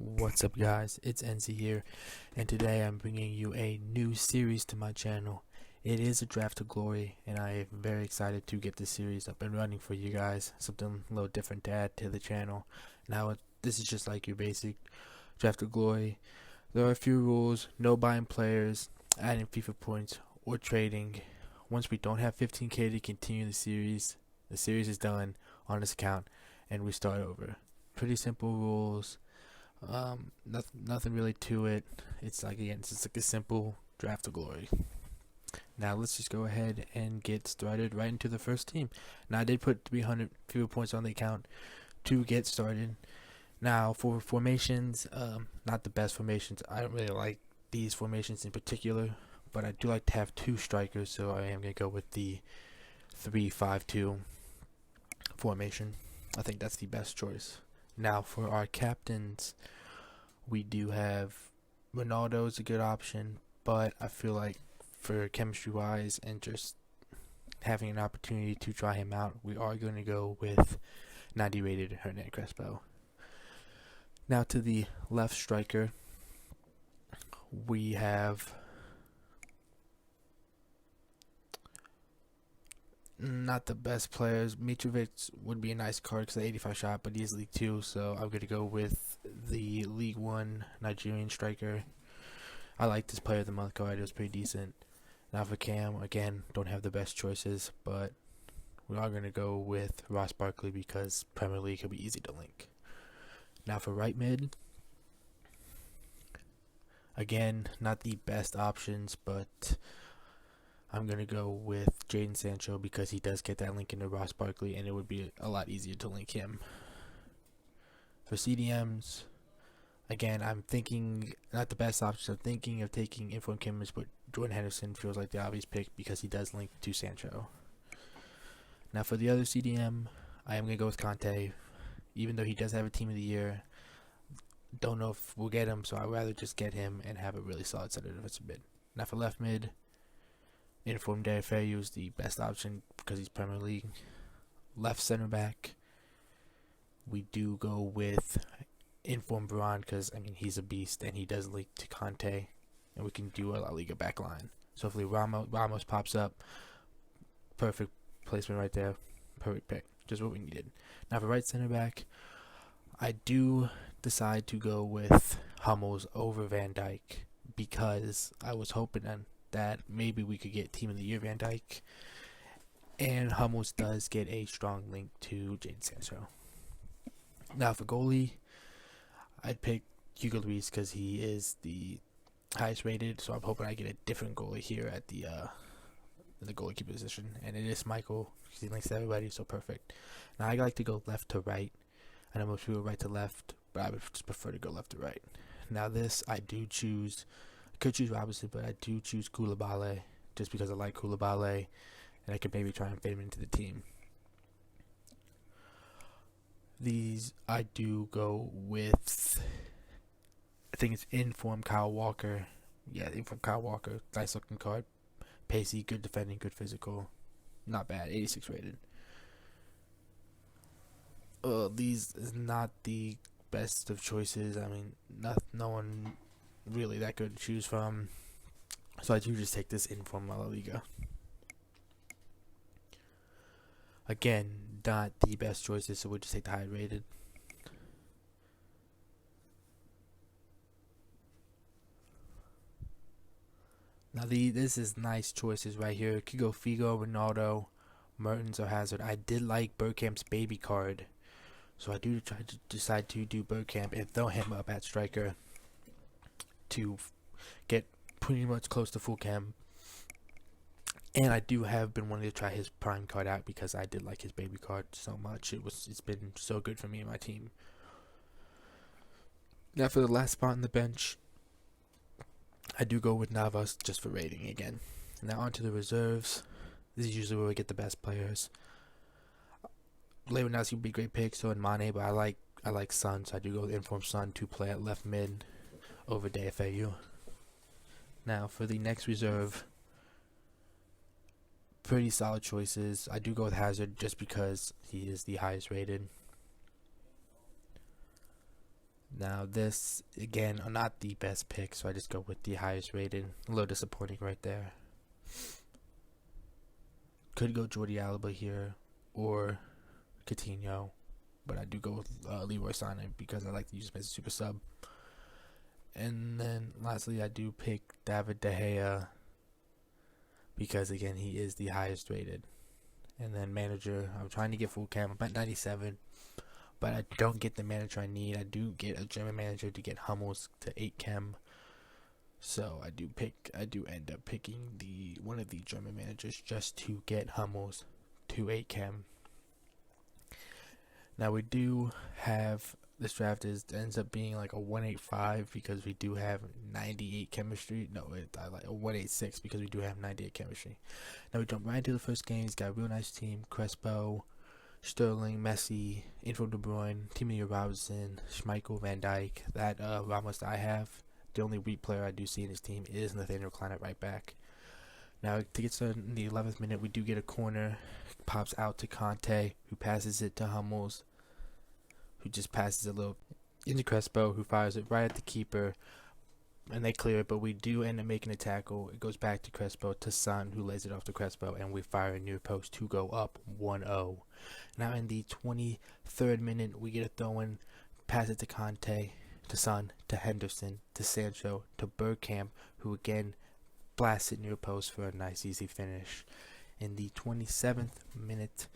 What's up, guys? It's NC here, and today I'm bringing you a new series to my channel. It is a Draft to Glory, and I am very excited to get this series up and running for you guys. Something a little different to add to the channel. Now, this is just like your basic Draft to Glory. There are a few rules: no buying players, adding FIFA points, or trading. Once we don't have 15k to continue the series is done on this account, and we start over. Pretty simple rules. Nothing really to it. It's like a simple Draft to Glory. Now let's just go ahead and get started right into the first team. Now I did put 300 FIFA points on the account to get started. Now for formations, not the best formations. I don't really like these formations in particular, but I do like to have two strikers, so I am gonna go with the 3-5-2 formation. I think that's the best choice. Now for our captains, we do have Ronaldo is a good option, but I feel like for chemistry wise and just having an opportunity to try him out, we are going to go with 90 rated Hernan Crespo. Now to the left striker, we have not the best players. Mitrovic would be a nice card because the 85 shot, but he's League 2, so I'm going to go with the League 1 Nigerian striker. I like this player of the month card. It was pretty decent. Now for Cam, again, don't have the best choices, but we are going to go with Ross Barkley because Premier League will be easy to link. Now for right mid, again, not the best options, but I'm going to go with Jadon Sancho because he does get that link into Ross Barkley, and it would be a lot easier to link him. For CDMs, again, I'm thinking not the best option. I'm thinking of taking Inform Kimmers, but Jordan Henderson feels like the obvious pick because he does link to Sancho. Now for the other CDM, I am going to go with Conte, even though he does have a team of the year. Don't know if we'll get him, so I'd rather just get him and have a really solid center defensive mid. Now for left mid, Inform Deulofeu is the best option because he's Premier League. Left center back, we do go with Inform Varane because he's a beast and he does link to Conte, and we can do a La Liga back line. So hopefully Ramos pops up. Perfect placement right there. Perfect pick. Just what we needed. Now for right center back, I do decide to go with Hummels over Van Dijk because I was hoping that maybe we could get Team of the Year Van Dijk, and Hummels does get a strong link to Jadon Sancho. Now for goalie, I'd pick Hugo Lloris because he is the highest rated, so I'm hoping I get a different goalie here at the goalkeeper position, and it is Michael because he links to everybody, so perfect. Now I like to go left to right. I know most people right to left, but I would just prefer to go left to right. Now this, I could choose Robinson, but I do choose Koulibaly just because I like Koulibaly, and I could maybe try and fit him into the team. These I do go with, I think it's Inform Kyle Walker. Yeah, Inform Kyle Walker. Nice looking card. Pacey, good defending, good physical. Not bad. 86 rated. These is not the best of choices. No one really that good to choose from. So I do just take this Inform La Liga. Again, not the best choices, so we'll just take the high rated. Now this is nice choices right here. Could go Figo, Ronaldo, Mertens, or Hazard. I did like Bergkamp's baby card, so I do decide to do Bergkamp and throw him up at striker to get pretty much close to full chem. And I do have been wanting to try his prime card out because I did like his baby card so much. It's been so good for me and my team. Now for the last spot on the bench, I do go with Navas just for rating again. Now onto the reserves. This is usually where we get the best players. Lewandowski would be a great pick, so in Mane, but I like Son, so I do go with Inform Son to play at left mid over Deulofeu. Now for the next reserve, pretty solid choices. I do go with Hazard just because he is the highest rated. Now this, again, are not the best pick, so I just go with the highest rated. A little disappointing right there. Could go Jordi Alba here or Coutinho, but I do go with Leroy Sané because I like to use him as a super sub. And then lastly, I do pick David De Gea because, again, he is the highest rated. And then manager, I'm trying to get full cam. I'm at 97, but I don't get the manager I need. I do get a German manager to get Hummels to 8 chem. So I do end up picking one of the German managers just to get Hummels to 8 chem. Now we do have, this draft ends up being like a 185 because we do have 98 chemistry. No, I like a 186 because we do have 98 chemistry. Now we jump right into the first game. He's got a real nice team: Crespo, Sterling, Messi, Info De Bruyne, Timothy Robinson, Schmeichel, Van Dijk. That Ramos I have. The only weak player I do see in his team is Nathaniel Klein at right back. Now to get started in the 11th minute, we do get a corner. Pops out to Conte, who passes it to Hummels, who just passes a little into Crespo, who fires it right at the keeper, and they clear it, but we do end up making a tackle. It goes back to Crespo, to Son, who lays it off to Crespo, and we fire a near post to go up 1-0. Now in the 23rd minute, we get a throw-in, pass it to Conte, to Son, to Henderson, to Sancho, to Bergkamp, who again blasts it near post for a nice easy finish. In the 27th minute,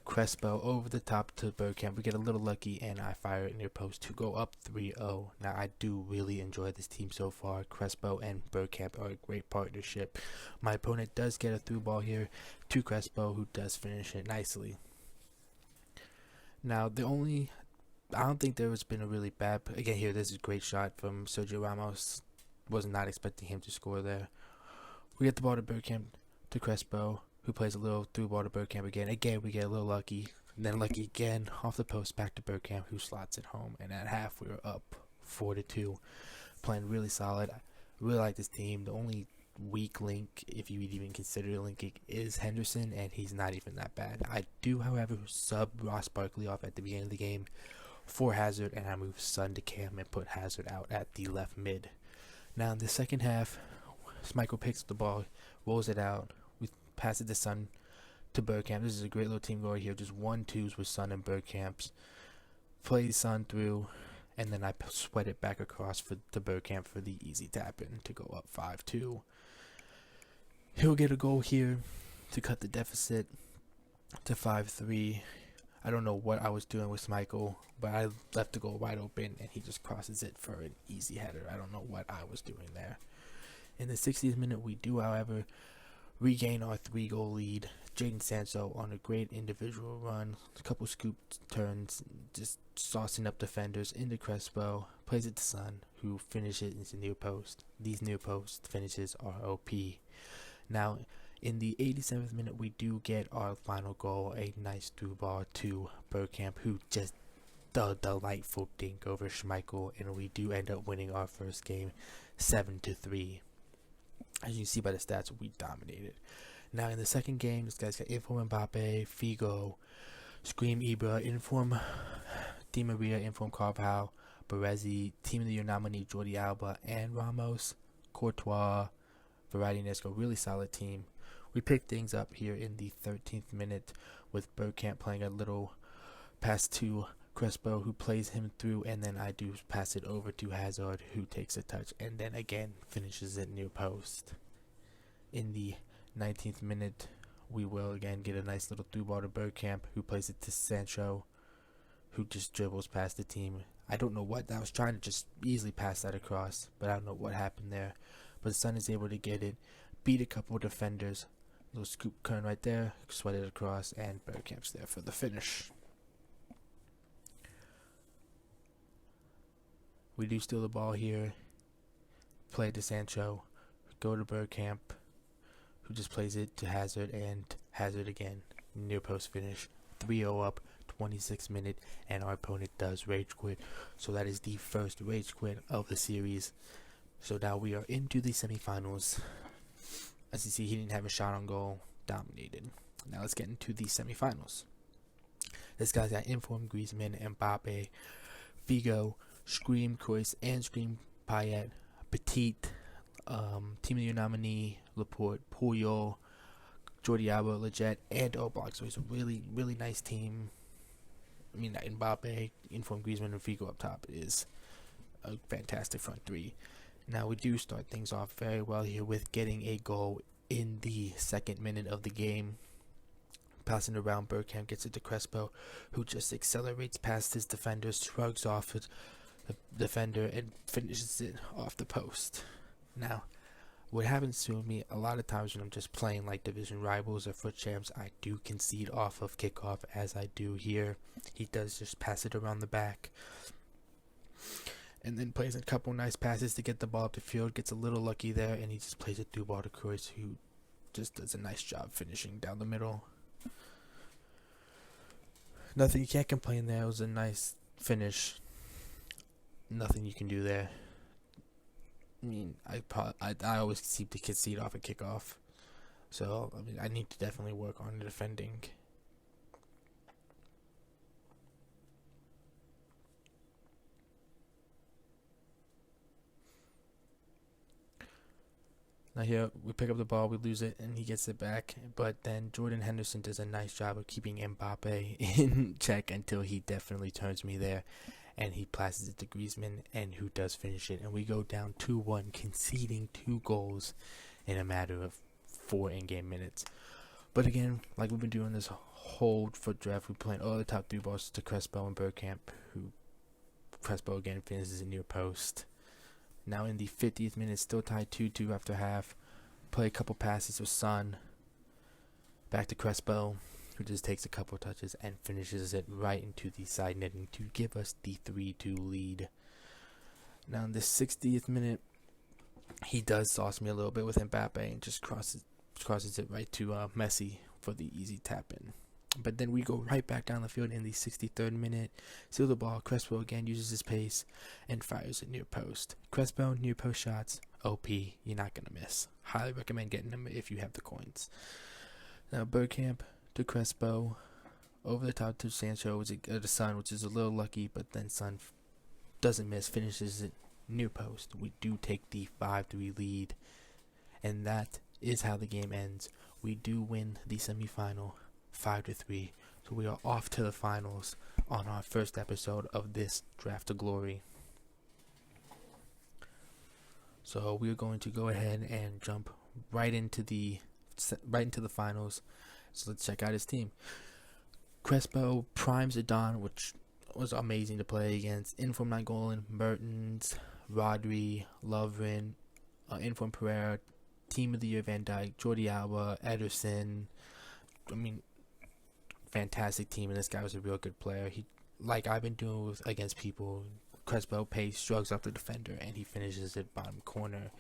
Crespo over the top to Bergkamp. We get a little lucky, and I fire it near post to go up 3-0. Now, I do really enjoy this team so far. Crespo and Bergkamp are a great partnership. My opponent does get a through ball here to Crespo, who does finish it nicely. Now, I don't think there has been a really bad, again here, this is a great shot from Sergio Ramos. Was not expecting him to score there. We get the ball to Bergkamp, to Crespo, who plays a little through ball to Bergkamp again. Again, we get a little lucky, and then lucky again off the post back to Bergkamp, who slots it home. And at half, we were up 4-2, playing really solid. I really like this team. The only weak link, if you would even consider a link, is Henderson, and he's not even that bad. I do, however, sub Ross Barkley off at the beginning of the game for Hazard, and I move Son to cam and put Hazard out at the left mid. Now in the second half, Schmeichel picks the ball, rolls it out. We pass it to Son, to Bergkamp. This is a great little team going here. Just 1-2s with Son and Bergkamp. Play Son through, and then I sweat it back across to Bergkamp for the easy tap in to go up 5-2. He'll get a goal here to cut the deficit to 5-3. I don't know what I was doing with Schmeichel, but I left the goal wide open, and he just crosses it for an easy header. I don't know what I was doing there. In the 60th minute, we do, however, regain our 3-goal lead. Jadon Sancho on a great individual run, a couple scoop turns, just saucing up defenders into Crespo, plays it to Son, who finishes into near post. These near post finishes are OP. Now, in the 87th minute, we do get our final goal, a nice through ball to Bergkamp, who just the delightful dink over Schmeichel, and we do end up winning our first game 7-3. As you can see by the stats, we dominated. Now in the second game, this guy's got Inform Mbappe, Figo, Scream Ibra, Inform Di Maria, Inform Carvajal, Baresi, Team of the Year nominee Jordi Alba, and Ramos, Courtois, Variety Nesco. Really solid team. We picked things up here in the 13th minute with Bergkamp playing a little pass to Crespo, who plays him through, and then I do pass it over to Hazard, who takes a touch and then again finishes it near post. In the 19th minute, we will again get a nice little through ball to Bergkamp, who plays it to Sancho, who just dribbles past the team. I don't know what, I was trying to just easily pass that across, but I don't know what happened there. But Son is able to get it, beat a couple of defenders, little scoop turn right there, sweat it across, and Bergkamp's there for the finish. We do steal the ball here, play to Sancho, go to Bergkamp, who just plays it to Hazard, and Hazard again, near post finish, 3-0 up, 26th minute, and our opponent does rage quit. So that is the first rage quit of the series. So now we are into the semifinals. As you see, he didn't have a shot on goal, dominated. Now let's get into the semifinals. This guy's got Inform, Griezmann, Mbappe, Figo, Scream, Croix, and Scream, Payet, Petit, Team of the Year nominee, Laporte, Puyol, Jordi Alba, Leggett, and Oblak. So it's a really, really nice team. I mean, Mbappe, Inform, Griezmann, and Figo up top is a fantastic front three. Now, we do start things off very well here with getting a goal in the 2nd minute of the game. Passing around, Bergkamp gets it to Crespo, who just accelerates past his defender, shrugs off the defender, and finishes it off the post. Now, what happens to me a lot of times when I'm just playing like division rivals or foot champs, I do concede off of kickoff, as I do here. He does just pass it around the back, and then plays a couple nice passes to get the ball up the field, gets a little lucky there, and he just plays it through ball to Kroos, who just does a nice job finishing down the middle. Nothing, you can't complain there. It was a nice finish. Nothing you can do there. I mean, I always seem to concede off a kickoff, so I mean, I need to definitely work on defending. Now here, we pick up the ball, we lose it, and he gets it back. But then Jordan Henderson does a nice job of keeping Mbappe in check until he definitely turns me there. And he passes it to Griezmann, and who does finish it. And we go down 2-1, conceding 2 goals in a matter of 4 in-game minutes. But again, like we've been doing this whole foot draft, we're playing all the top 3 balls to Crespo and Bergkamp, who Crespo again finishes a near post. Now in the 50th minute, still tied 2-2 after half. Play a couple passes with Son. Back to Crespo, who just takes a couple touches and finishes it right into the side netting to give us the 3-2 lead. Now in the 60th minute, he does sauce me a little bit with Mbappe and just crosses it right to Messi for the easy tap in. But then we go right back down the field in the 63rd minute. Steal the ball. Crespo again uses his pace and fires it near post. Crespo, near post shots. OP. You're not going to miss. Highly recommend getting them if you have the coins. Now Bergkamp to Crespo. Over the top to Sancho. The Son, which is a little lucky. But then Son doesn't miss. Finishes it near post. We do take the 5-3 lead. And that is how the game ends. We do win the semifinal 5-3, so we are off to the finals on our first episode of this Draft to Glory. So we're going to go ahead and jump right into the finals. So let's check out his team. Crespo, Prime Zidane, which was amazing to play against. Inform Nainggolan, Mertens, Rodri, Lovren, Inform Pereira, Team of the Year Van Dijk, Jordi Alba, Ederson. I mean, fantastic team, and this guy was a real good player. He, like I've been doing against people, Crespo pace, shrugs off the defender, and he finishes it bottom corner.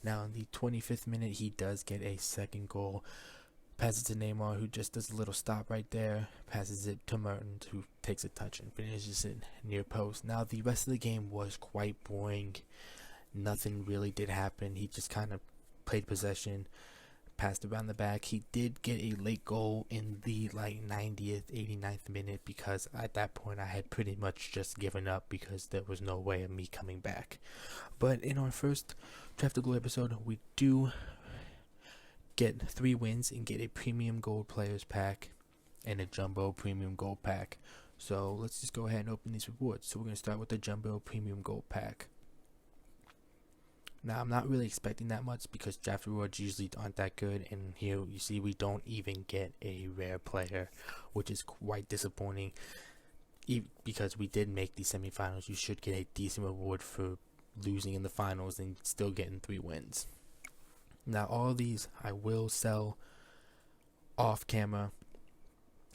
Now in the 25th minute, he does get a second goal. Passes to Neymar, who just does a little stop right there. Passes it to Mertens, who takes a touch and finishes it near post. Now the rest of the game was quite boring. Nothing really did happen. He just kind of played possession, passed around the back. He did get a late goal in the 90th, 89th minute, because at that point I had pretty much just given up because there was no way of me coming back. But in our first Draft to Glory episode, we do get 3 wins and get a premium gold players pack and a jumbo premium gold pack. So let's just go ahead and open these rewards. So we're going to start with the jumbo premium gold pack. Now, I'm not really expecting that much because draft rewards usually aren't that good, and here you see we don't even get a rare player, which is quite disappointing. Because we did make the semifinals, you should get a decent reward for losing in the finals and still getting 3 wins. Now, all of these I will sell off camera.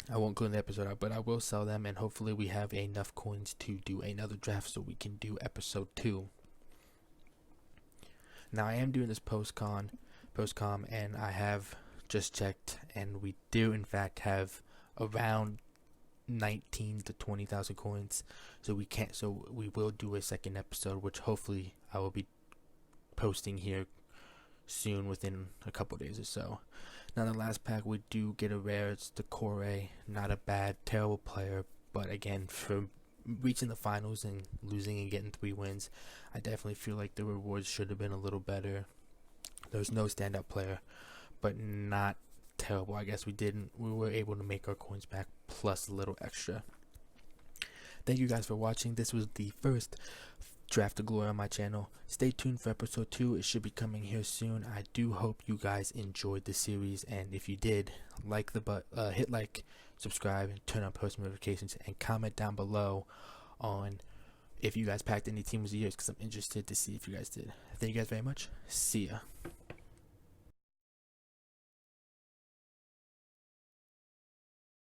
I won't clean the episode out, but I will sell them, and hopefully we have enough coins to do another draft so we can do episode 2. Now I am doing this post-com, and I have just checked, and we do in fact have around 19 to 20,000 coins. So we will do a second episode, which hopefully I will be posting here soon, within a couple days or so. Now the last pack, we do get a rare. It's the Corey, not a bad, terrible player, but again, for reaching the finals and losing and getting 3 wins, I definitely feel like the rewards should have been a little better. There was no standout player, but not terrible. I guess we were able to make our coins back plus a little extra. Thank you guys for watching. This was the first Draft to Glory on my channel. Stay tuned for episode 2. It should be coming here soon. I do hope you guys enjoyed the series, and if you did, hit like, subscribe, and turn on post notifications, and comment down below on if you guys packed any teams of the years, because I'm interested to see if you guys did. Thank you guys very much. See ya.